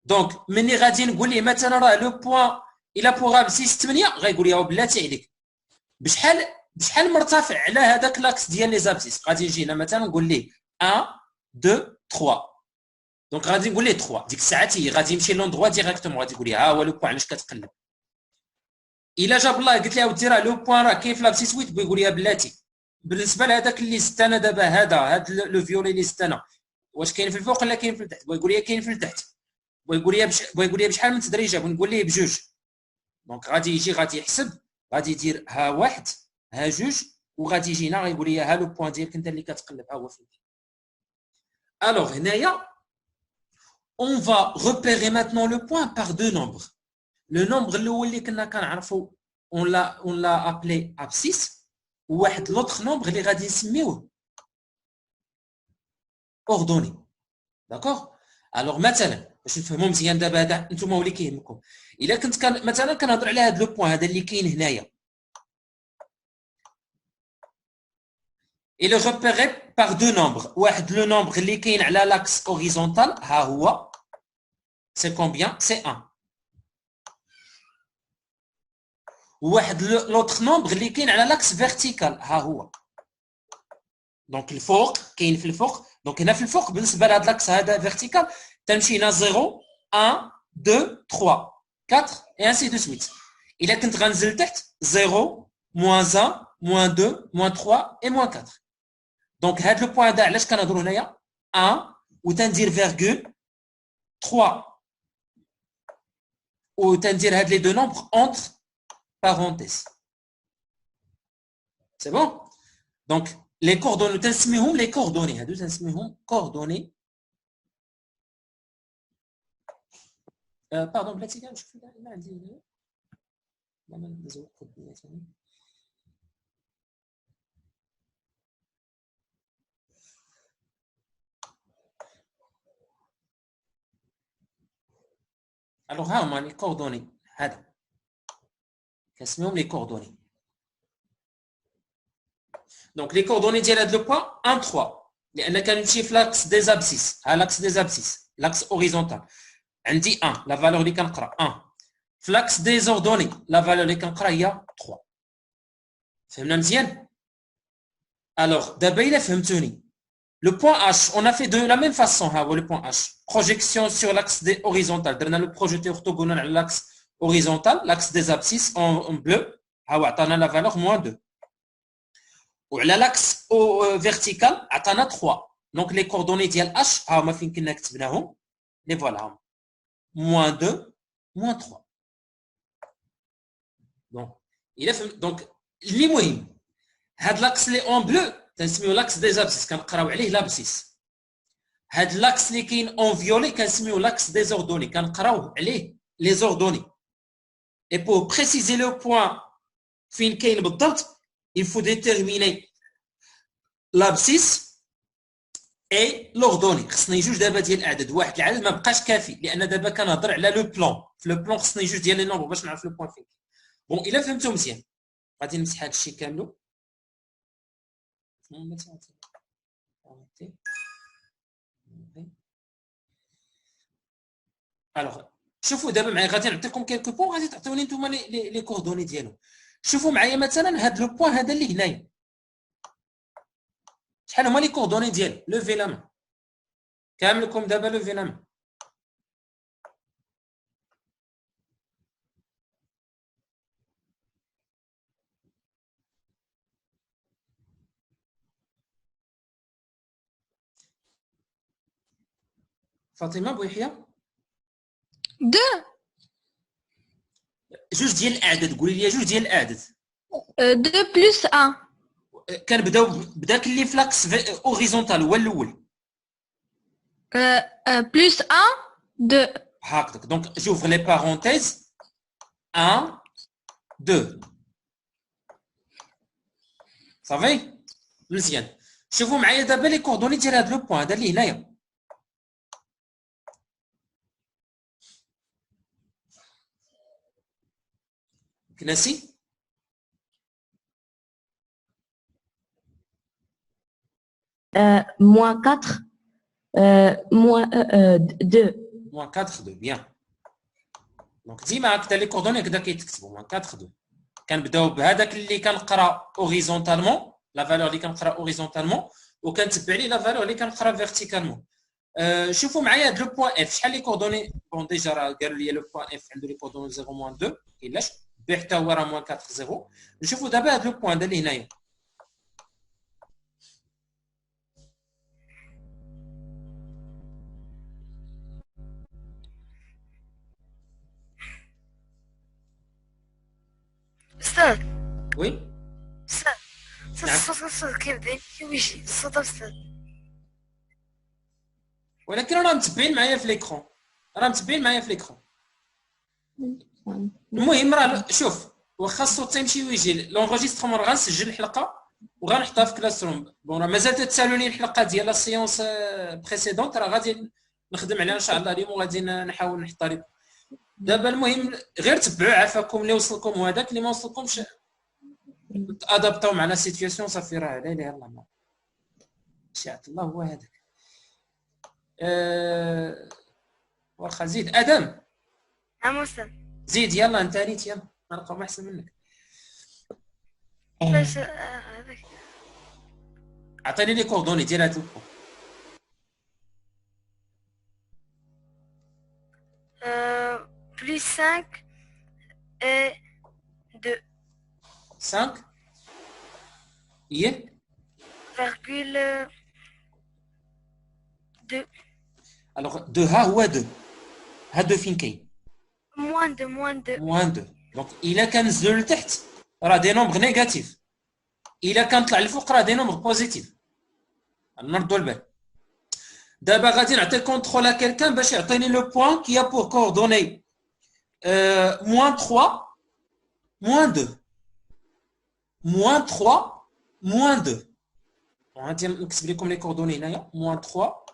S1: دونك ملي غادي نقول ليه مثلا راه لو بوين الى بوغا بسيس 8 غيقول لي بلاتي عليك بشحال مرتفع على هذاك لاكس ديال لي زابسيس. غادي نجي هنا مثلا نقول ليه 1 2 3، دونك غادي نقول ليه 3. ديك الساعه هي غادي يمشي لوندغوا ديريكتومون، غادي يقول لي ها هو لو بوين علاش كتقلب. الا جاب الله قلت ليه اودي راه لو بوين راه كاين في لابسيس 8، بيقول لي بلاتي بالنسبه لهذاك اللي زدت انا دابا هذا لو فيولي اللي زدت انا واش كاين في الفوق ولا كاين في التحت؟ بيقول لي كاين في التحت. بيقول لي بشحال من تدريجه؟ بنقول ليه بجوج. دونك غادي يجي غادي يحسب، غادي يدير ها واحد ها جوج، وغادي يجي هنا غيقول لي ها لو بوين ديالك انت اللي كتقلب ها هو فين. الوغ هنايا on va repérer maintenant le point par deux nombres. Le nombre الاول اللي كنا كنعرفوا on l'a appelé abscisse، وواحد l'autre nombre اللي غادي نسميوه ordonnée. داكوغ. الوغ مثلا باش نفهموا مزيان دابا هذا نتوما هو اللي كيهمكم. الا كنت مثلا كنهضر على هذا لو بوين هذا اللي كاين هنايا، il est repéré par deux nombres. واحد لو نومبر اللي كاين على لاكس اوريزونتال ها هو سي كومبيان؟ سي 1. وواحد لوطخ نومبر اللي كاين على لاكس فيرتيكال ها هو. دونك الفوق كاين في الفوق، دونك هنا في الفوق بالنسبه لهاد لاكس هذا فيرتيكال تمشي هنا 0 1 2 3 4 et ainsi de suite. الا كنت غنزل تحت 0 -1 -2 -3 et -4. دونك هاد لو بوين هذا علاش كنهضروا هنايا 1 وتندير فيرغول 3 وتندير هاد لي دو نومبر اونتر بارونتيز. سي بون. دونك لي كوردوني تنسميهم لي كوردوني، هادو تنسميهم كوردوني. باردون بلاتي كاع نشوف ما عندي هنا ما نزود قدامي ثاني. الوغ ها هما لي كوردوني هذا كنسميهم لي كوردوني. دونك لي كوردوني ديال هاد لو بوين 1 3 لان كنمشي في لاكس دي زابسيس، ها لاكس دي زابسيس لاكس اوريزونتال عندي 1 لا فالور اللي كنقرا 1. في لاكس دي زوردوني لا فالور اللي كنقرا هي 3. فهمنا مزيان؟ الوغ دابا الا فهمتوني le point H on a fait de la même façon. ها هو le point H projection sur l'axe des horizontal، درنا لو بروجيتي orthogonal على l'axe horizontal l'axe des abscisses en bleu ها هو عطانا لا فالور -2، وعلى لاكس فيرتيكال عطانا 3. دونك لي كوردوني ديال H ها هما فين كنا كتبناهم لي فوالا هما -2 -3. دونك الا فهمت دونك اللي مهم هاد لاكس لي اون بلو تنسميو لاكس دي زابسيس كنقراو عليه لابسيس. هاد لاكس اللي كاين اون فيولي كنسميو لاكس دي زوردوني كنقراو عليه لي زوردوني. اي بور بريسيزي لو بوين فين كاين بالضبط il faut déterminer l'abscisse et l'ordonnée. خصني جوج دابا ديال الاعداد، واحد العدد ما بقاش كافي لان دابا كنهضر على لو بلون. في لو بلون خصني جوج ديال لي نومبر باش نعرف لو بوين فين. بون الا فهمتو مزيان غادي نمسح هذا الشيء كاملو. الوغ شوفوا دابا معايا غادي نعطيكم كيلكو بوين غادي تعطيوني نتوما لي كوردوني ديالهم. شوفوا معايا مثلا هاد لو بوين هذا اللي هنايا شحال هما لي كوردوني ديالو. لوفي لا مان كاملكم دابا، لوفي لا مان. فاطمه بويحيى
S6: 2
S1: جوج ديال الاعداد، قولي لي جوج ديال الاعداد.
S6: 2 plus 1
S1: كنبداو بداك اللي في لاكس اوريزونتال هو الاول.
S6: Plus 1, 2.
S1: هكذاك دونك j'ouvre les parenthèses 1 2 صافي مزيان. شوفوا معايا دابا لي كوردوني ديال هذا لو بوين هذا اللي هنايا. كناسي
S5: moins 4, moins 2.
S1: moins 4 2 bien. دونك ديما هكذا لي كوردوني هكذا كيتكتبوا moins 4 2. كنبداو بهذاك اللي كنقرا اوريزونتالمون لا فالور اللي كنقرا اوريزونتالمون وكنتبع ليه لا فالور اللي كنقرا فيرتيكالمون. شوفوا معايا هاد لو بوين اف شحال لي كوردوني. بون ديجا راه قالوا لي لو بوين اف عنده لي كوردوني 0 موان 2 كاينلاش بي حتى هو راه موان 4 0. نشوفوا دابا هاد لو بوين هذا اللي هنايا
S2: أستاذ
S1: وي.
S2: أستاذ
S1: نعم.
S2: الصوت كيبدا يجي الصوت أستاذ.
S1: ولكن راه متبعين معايا في ليكرون راه متبعين معايا في ليكرون. المهم راه شوف واخا الصوت تيمشي ويجي لونغيسترومون راه غنسجل الحلقه وغنحطها في كلاس روم. بون راه مازال تتسالوني الحلقه ديال لا سيونس بريسيدونت راه غادي نخدم عليها ان شاء الله اليوم وغادي نحاول نحطها لكم دابا. المهم غير تبعوا عافاكم اللي وصلكم وهذاك اللي ما وصلكمش ادابطاو مع لا سيتوياسيون صافي راه لا اله الا الله شاء الله هو هذاك. واخا زيد ادم.
S2: نعم أستاذ.
S1: زيد يلا انت ريت يلا نلقاو احسن منك.
S2: باش هذاك
S1: عطيني لي كوردوني ديال هاد البوين.
S2: plus 5 et 2
S1: 5 هي
S2: virgule 2
S1: الوغ 2 ها هو 2 ها 2 فين كاين
S2: moins 2
S1: موان 2. دونك الا كنزلو لتحت راه دي نومبر نيجاتيف الا كنطلع لفوق راه دي نومبر بوزيتيف. نردوا البال. دابا غادي نعطي كونترول ا كيلكان باش يعطيني لو بوين كي ا بور كوردوني moins 3 moins 2 moins 3 moins 2. غادي نكتب لكم لي كوردوني هنايا moins 3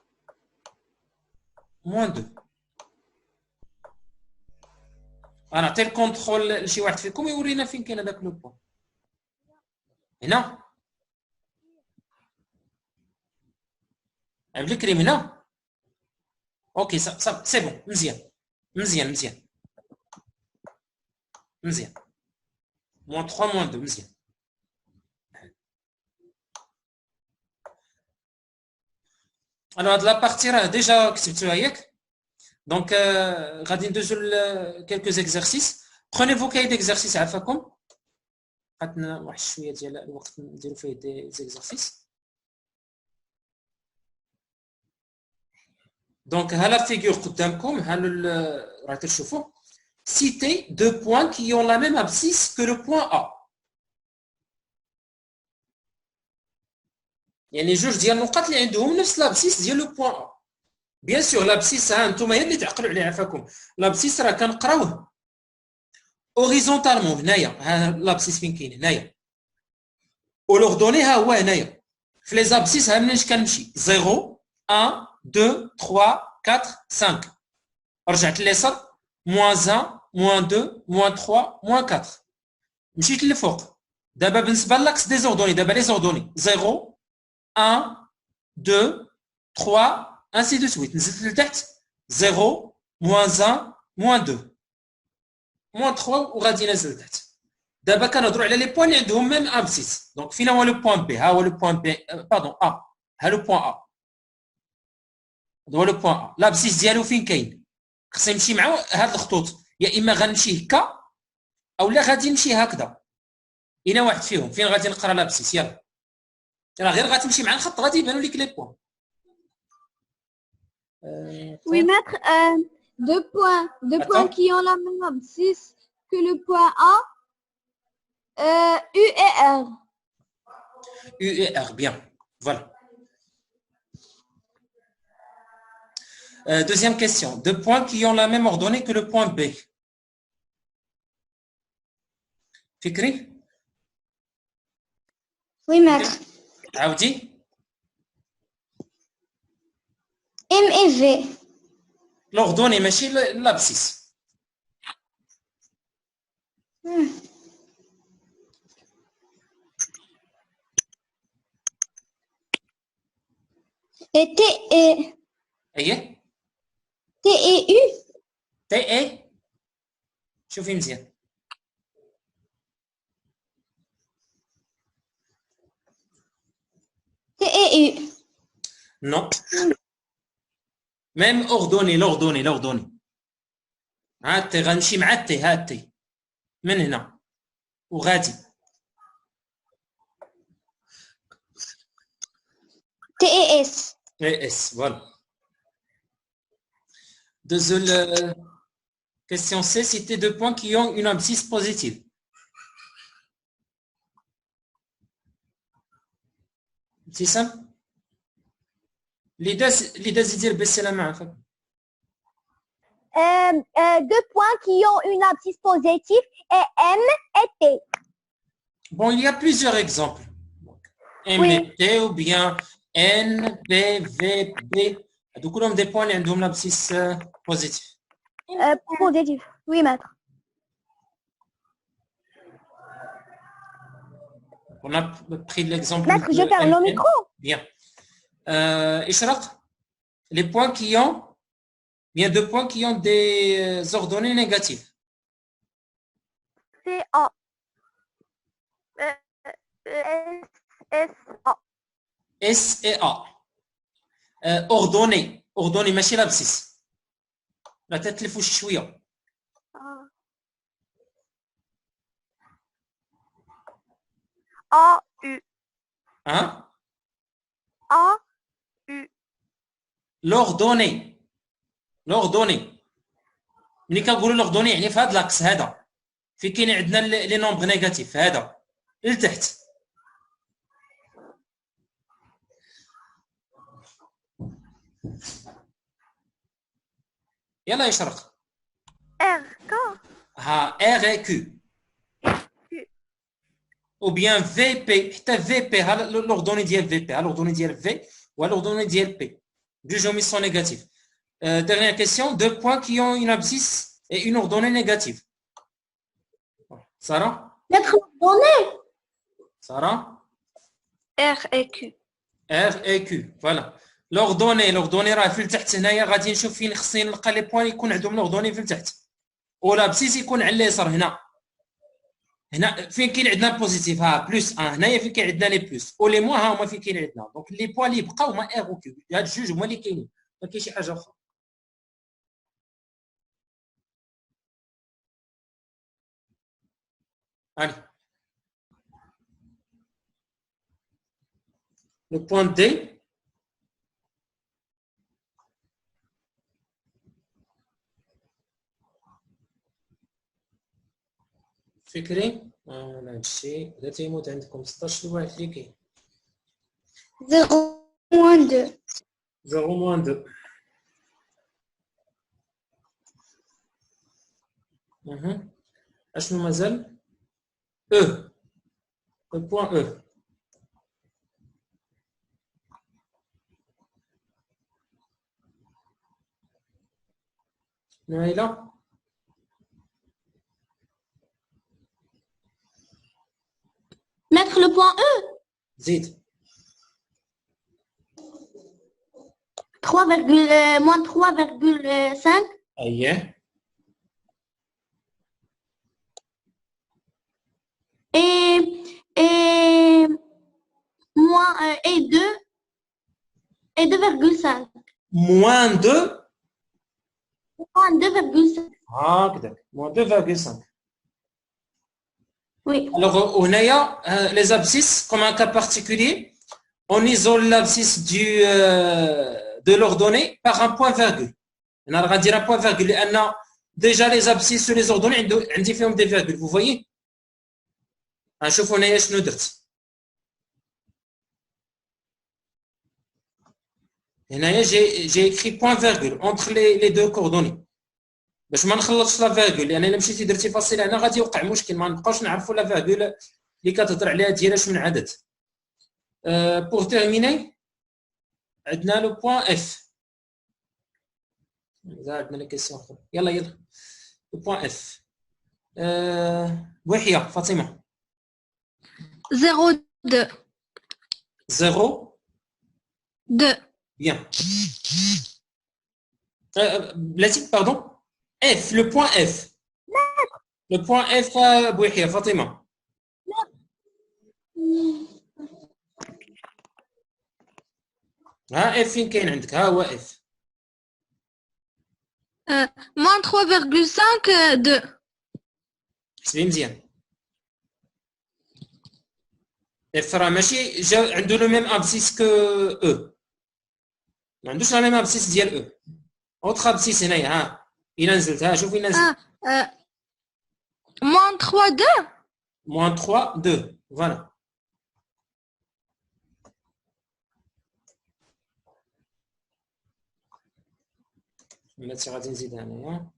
S1: moins 2. غنعطي الكونترول لشي واحد فيكم يورينا فين كاين هذاك لو بوين. هنا عبد الكريم هنا. اوكي صافي سي بون مزيان مزيان مزيان مزيان moins 3 moins 2 مزيان. الو هاد لابارتي راه ديجا كتبتوها ياك. دونك غادي ندوزو ل كيلكو زيكزارسيس. بروني فو كاي ديكزارسيس عافاكم عطنا واحد شويه ديال الوقت نديرو فيه دي زيكزارسيس. دونك ها لا فيغور قدامكم ها راه تشوفوا citer deux points qui ont la même abscisse que le point A. يعني جوج ديال النقط اللي عندهم نفس لابسيس ديال لو بوين A. بيان سور لابسيس ها نتوما هي اللي تعقلوا عليه عافاكم. لابسيس راه كنقراوه اوريزونتالمون هنايا. ها لابسيس فين كاين هنايا ولوردوني ها هو هنايا. في لي زابسيس ها منين كنمشي 0 1 2 3 4 5. رجعت لليسار moins 1 moins 2 moins 3 moins 4. مشيت للفوق. دابا بالنسبه لاكس دي زوردوني دابا لي زوردوني 0 1 2 3 ainsi de suite. نزلت لتحت 0 moins 1 moins 2 moins 3 وغادي نازل لتحت. دابا كنهضروا على لي بوين اللي عندهم ميم ابسيس. دونك فين هو لو بوين بي؟ ها هو لو بوين بي باردون ا. ها لو بوين ا هذا هو لو بوين ا. لابسيس ديالو فين كاين؟ خصني نمشي مع هاد الخطوط يا اما غنمشي هكا او لا غادي نمشي هكذا. هنا واحد فيهم فين غادي نقرا لابسيس. يلا راه غير غتمشي مع الخط غادي يبانوا لك لي بوين.
S4: Oui, maître, deux points
S1: Attends.
S4: points qui ont la même abscisse que le point A, U et R.
S1: U et R, bien. Voilà. Deuxième question. Deux points qui ont la même ordonnée que le point B. Fikri?
S3: Oui, maître.
S1: Aoudi?
S3: M et V.
S1: L'ordonnée, ماشي l'abscisse.
S3: Et T et
S1: أيه؟
S3: T et U.
S1: T et شوفي مزيان.
S3: T et U.
S1: Non. Même l'ordonnée. هاتي غنمشي مع التي هاتي من هنا وغادي.
S3: T et S.
S1: Et S, voilà. Deuxième question C, citer deux points qui ont une abscisse positive. C'est simple. L'idée c'est de dire baisser la main.
S3: Deux points qui ont une abscisse positive et M et T.
S1: Bon, il y a plusieurs exemples. M
S3: Oui.
S1: et T ou bien N, P, V, B. Donc, on a des points qui ont une abscisse positive.
S3: Positif. Oui, maître.
S1: On a pris l'exemple.
S3: Maître, je ferme le micro.
S1: Bien. Ishraq, les points qui ont, bien deux points qui ont des ordonnées négatives.
S2: C, A. S, A.
S1: S et A. Ordonnées, ماشي l'abscisse. لا تتلفوش شوية.
S2: A, U.
S1: Hein?
S2: A, U.
S1: l'ordonnée. ملي كنقولوا l'ordonnée يعني في هذا الاكس هذا. في كاين عندنا لي نومبر نيجاتيف هذا لتحت. يلا يشرق.
S2: R, K.
S1: ها R et Q. Ou bien VP, حتى VP ها l'ordonnée ديال VP ها l'ordonnée ديال V ou l'ordonnée ديال P. Deux omis sont négatifs. Dernière question, deux points qui ont une abscisse et une ordonnée négative. Sarah?
S3: Maître, l'ordonnée.
S1: Sarah?
S6: R et Q.
S1: R et Q, voilà. l'ordonnée راه في التحت هنايا غادي نشوف فين خصني نلقى لي بوين يكون عندهم l'ordonnée في التحت. والابسيس يكون على اليسار هنا. هنا فين كاين عندنا بوزيتيف ها بلس 1 هنايا فين كاين عندنا لي بلس ولي موان ها هما فين كاين عندنا دونك لي بوين اللي بقاو هما ار و كيو هاد الجوج هما اللي كاينين ما كاين شي حاجه اخرى. Allez. Le point D. فكري هذا الشيء بدا تيموت عندكم 16 واحد اللي كاين
S3: 0-2.
S1: 0-2. اشنو مازال E. Le point E. Naïla?
S3: Maître, le point E.
S1: Zid.
S3: Moins 3,5.
S1: Aïe.
S3: Et moins et 2 et 2,5.
S1: Moins 2.
S3: Moins 2,5.
S1: Ah, moins 2,5.
S3: Oui.
S1: Alors, on a les abscisses comme un cas particulier. On isole l'abscisse de l'ordonnée par un point virgule. On va dire un point virgule. On a déjà les abscisses sur les ordonnées, on dit des virgules. Vous voyez? نشوفوا هنايا شنو درت j'ai écrit point virgule entre les deux coordonnées باش ما نخلطش لا فيرغول لان الا مشيتي درتي فاصله هنا غادي يوقع مشكل ما نبقاوش نعرفوا لا فيرغول اللي كتهضر عليها ديال من عدد. بور تيرميني عندنا لو بوين اف. عندنا لي كيسيون اخرى. يلا لو بوين اف. بوحيه فاطمه.
S6: 0,2.
S1: 0
S6: 2.
S1: bien. بلاتي باردون F, le point F. Le point F, بوحيه فاطمه. ها F فين كاين عندك؟ ها هو F.
S6: Moins 3,5, 2.
S1: حسبي مزيان. F راه ماشي جا عنده لو ميم ابسيس كو او. ما عندوش لا ميم ابسيس ديال او. اوتر ابسيس هنايا ها. إلا نزلت ها شوفي نزلت.
S6: Moins 3, 2.
S1: Moins 3, 2. Voilà. نمشي غادي نزيد هنايا.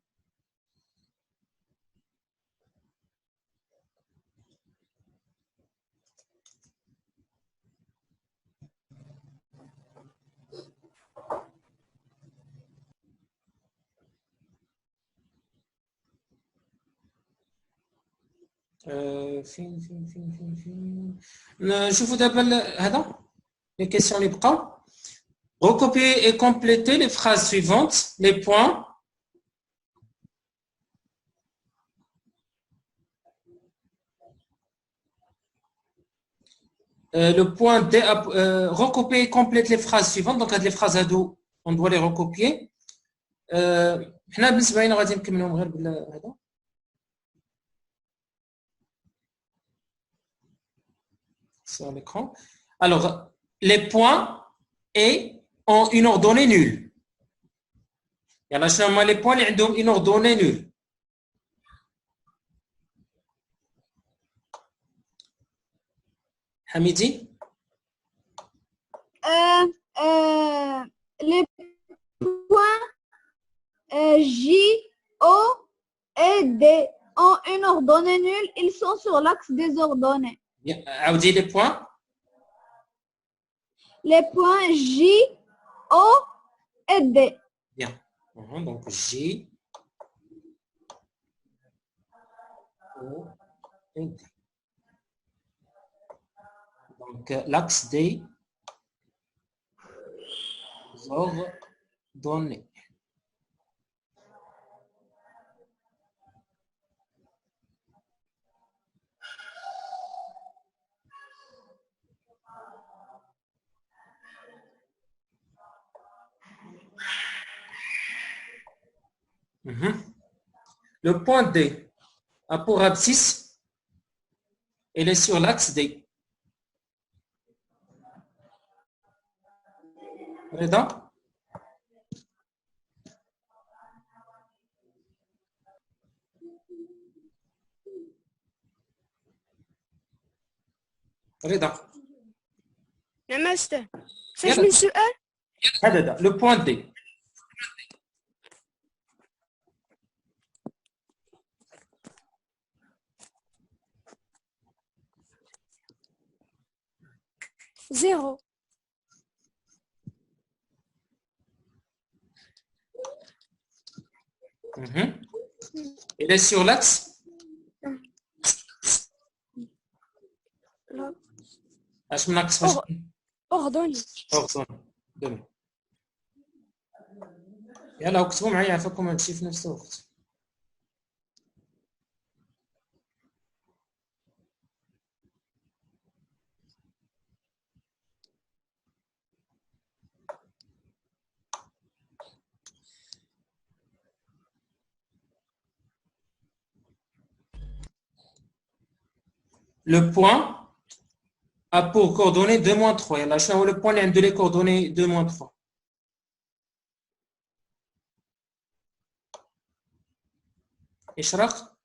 S1: فين نشوفوا دابا هذا les questions اللي بقاو. Recopier et compléter les phrases suivantes, les points. Le point D, recopier et compléter les phrases suivantes. Donc, les phrases هادو on doit les recopier. حنا بالنسبه لنا غادي نكملهم غير بهذا. Sur l'écran. Alors, les points et ont une ordonnée nulle. يلا شنو هما les points اللي عندهم une ordonnée nulle. حميدي.
S4: Les points J, O et D ont une ordonnée nulle. Ils sont sur l'axe des ordonnées.
S1: عاودي les points.
S4: Les points J, O et D.
S1: Bien. Donc J, O et D. Donc l'axe des ordonnées. Le point D a pour abscisse, il est sur l'axe D. رضا؟ رضا.
S6: نعم أستاذ. فاش من السؤال؟
S1: هذا le point D.
S6: Zéro.
S1: Il est sur l'axe. اش من ناقص فاش؟
S6: أردني.
S1: ordonnée. يلا اكتبوا معايا عفاكم هادشي في نفس الوقت. Le point a pour coordonnées 2 moins 3. يلا شنو هو le point اللي عنده les coordonnées 2 moins 3؟ إشراق.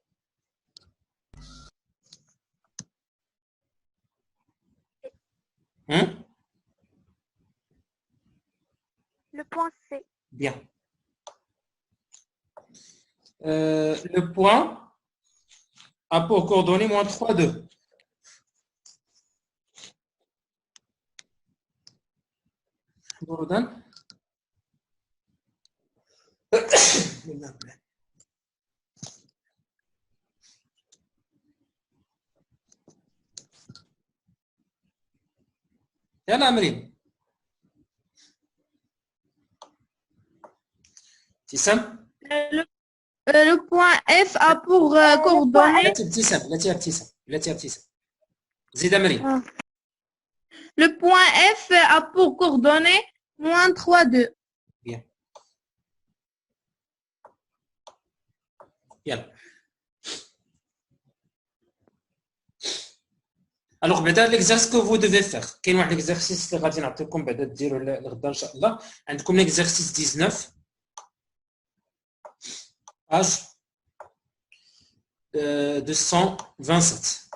S2: Le point C.
S1: Bien. Le point a pour coordonnée moins 3, 2. Bourdan. يلا أمرين. ابتسام.
S6: Le point F a pour coordonnée.
S1: لا ابتسام. زيد أمرين.
S6: Le point F a pour coordonnée moins 3, 2.
S1: Bien. يلا. Alors, l'exercice que vous devez faire. كاين واحد l'exercice اللي غادي نعطيكم بعدا ديروا لغدا ان شاء الله. عندكم l'exercice 19 page 227.